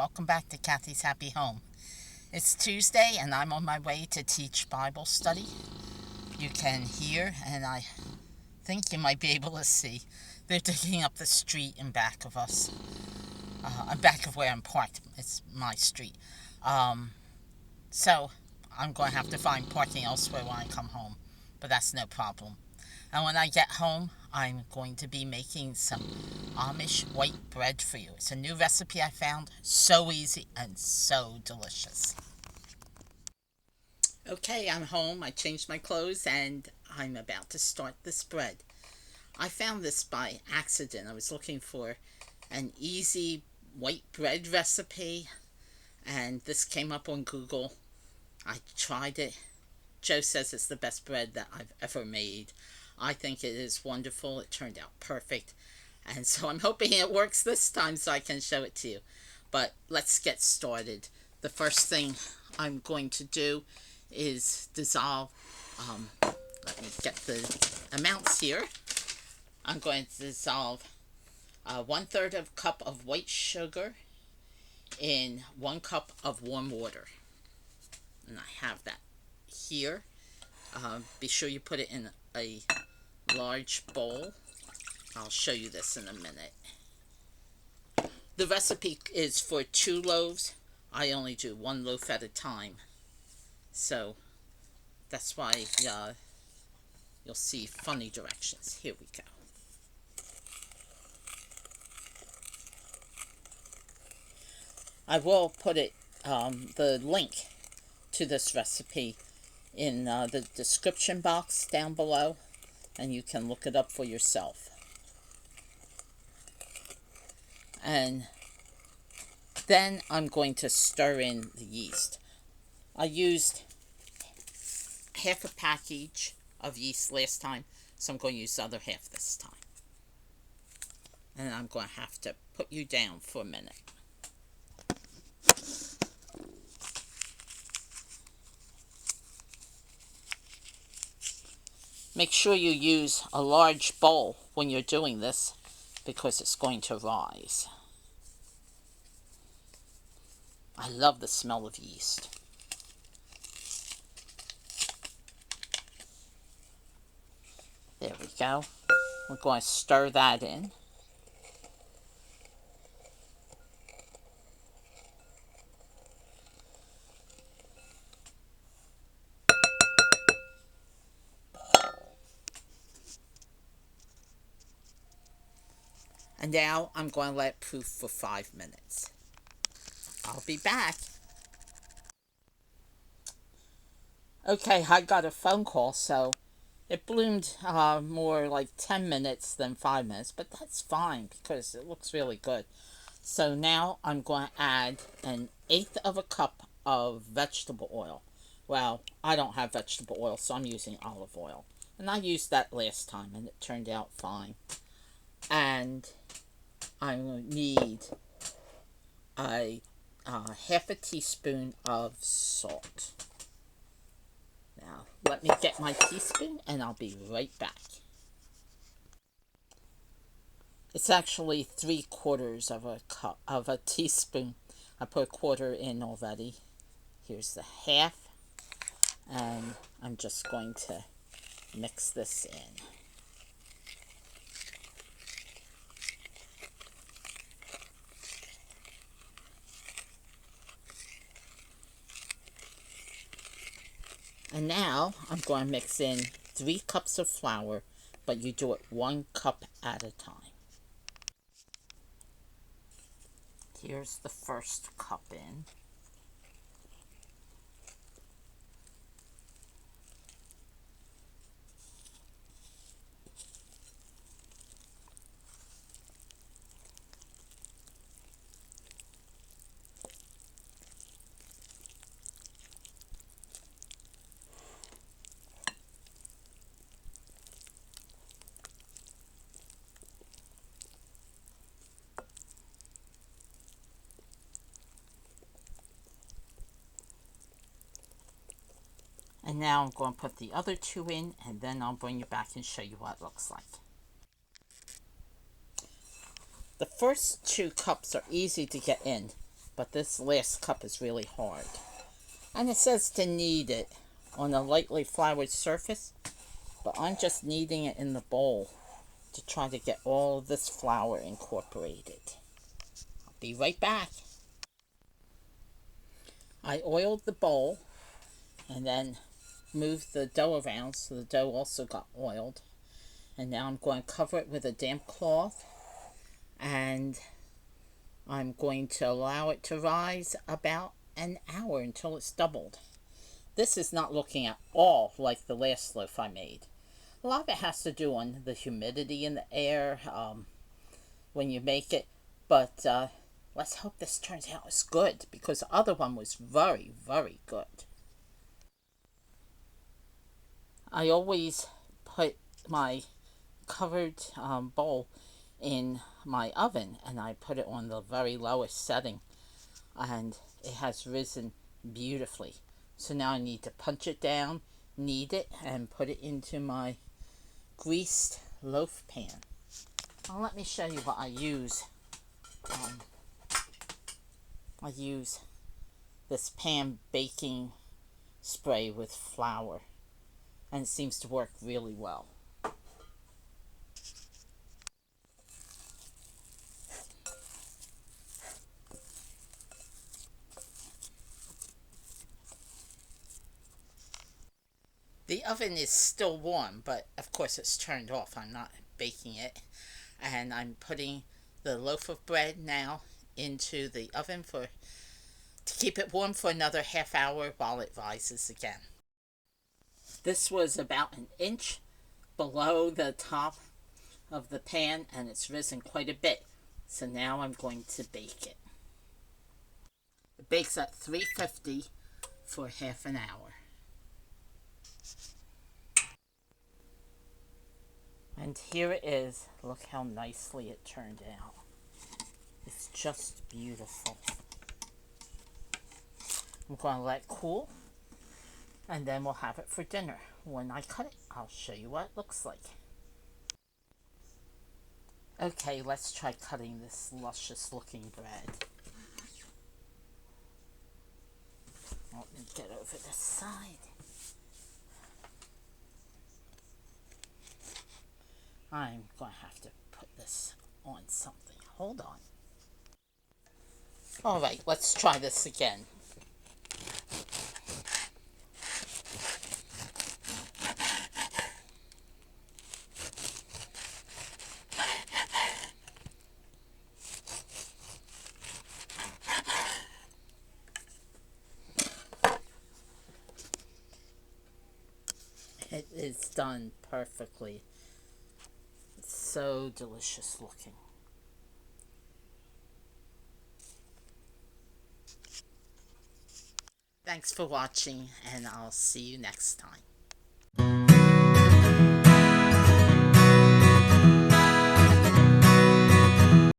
welcome back to Kathy's Happy Home. It's Tuesday and I'm on my way to teach Bible study. You can hear, and I think you might be able to see, they're digging up the street in back of us. Back of where I'm parked. It's my street. So I'm going to have to find parking elsewhere when I come home, but that's no problem. And when I get home, I'm going to be making some Amish white bread for you. It's a new recipe I found. So easy and so delicious. Okay, I'm home. I changed my clothes and I'm about to start this bread. I found this by accident. I was looking for an easy white bread recipe and this came up on Google. I tried it. Joe says it's the best bread that I've ever made. I think it is wonderful. It turned out perfect. And so I'm hoping it works this time so I can show it to you. But let's get started. The first thing I'm going to do is dissolve. Let me get the amounts here. I'm going to dissolve 1/3 of a cup of white sugar in 1 cup of warm water. And I have that here. Be sure you put it in a large bowl. I'll show you this in a minute. The recipe is for 2 loaves. I only do 1 loaf at a time. So that's why you'll see funny directions. Here we go. I will put the link to this recipe in the description box down below, and you can look it up for yourself. And then I'm going to stir in the yeast. I used half a package of yeast last time, so I'm going to use the other half this time. And I'm going to have to put you down for a minute. Make sure you use a large bowl when you're doing this because it's going to rise. I love the smell of yeast. There we go. We're going to stir that in. And now I'm going to let it proof for 5 minutes. I'll be back. Okay, I got a phone call, so it bloomed more like 10 minutes than 5 minutes, but that's fine because it looks really good. So now I'm going to add 1/8 of a cup of vegetable oil. Well, I don't have vegetable oil, so I'm using olive oil. And I used that last time, and it turned out fine. And I need a half a teaspoon of salt. Now, let me get my teaspoon, and I'll be right back. It's actually 3/4 of a teaspoon. I put a quarter in already. Here's the half, and I'm just going to mix this in. And now I'm going to mix in 3 cups of flour, but you do it 1 cup at a time. Here's the first cup in. And now I'm going to put the other 2 in, and then I'll bring you back and show you what it looks like. The first 2 cups are easy to get in. but this last cup is really hard. And it says to knead it on a lightly floured surface, but I'm just kneading it in the bowl to try to get all of this flour incorporated. I'll be right back. I oiled the bowl and then moved the dough around so the dough also got oiled. And now I'm going to cover it with a damp cloth, and I'm going to allow it to rise about an hour until it's doubled. This is not looking at all like the last loaf I made. A lot of it has to do on the humidity in the air when you make it, but let's hope this turns out as good, because the other one was very, very good. I always put my covered bowl in my oven, and I put it on the very lowest setting, and it has risen beautifully. So now I need to punch it down, knead it, and put it into my greased loaf pan. Now let me show you what I use. I use this pan baking spray with flour, and it seems to work really well. The oven is still warm, but of course it's turned off. I'm not baking it. And I'm putting the loaf of bread now into the oven to keep it warm for another half hour while it rises again. This was about an inch below the top of the pan, and it's risen quite a bit. So now I'm going to bake it. It bakes at 350 for half an hour. And here it is. Look how nicely it turned out. It's just beautiful. I'm going to let it cool, and then we'll have it for dinner. When I cut it, I'll show you what it looks like. Okay, let's try cutting this luscious looking bread. Let me get over this side. I'm going to have to put this on something. Hold on. Alright, let's try this again. It is done perfectly. It's so delicious looking. Thanks for watching, and I'll see you next time.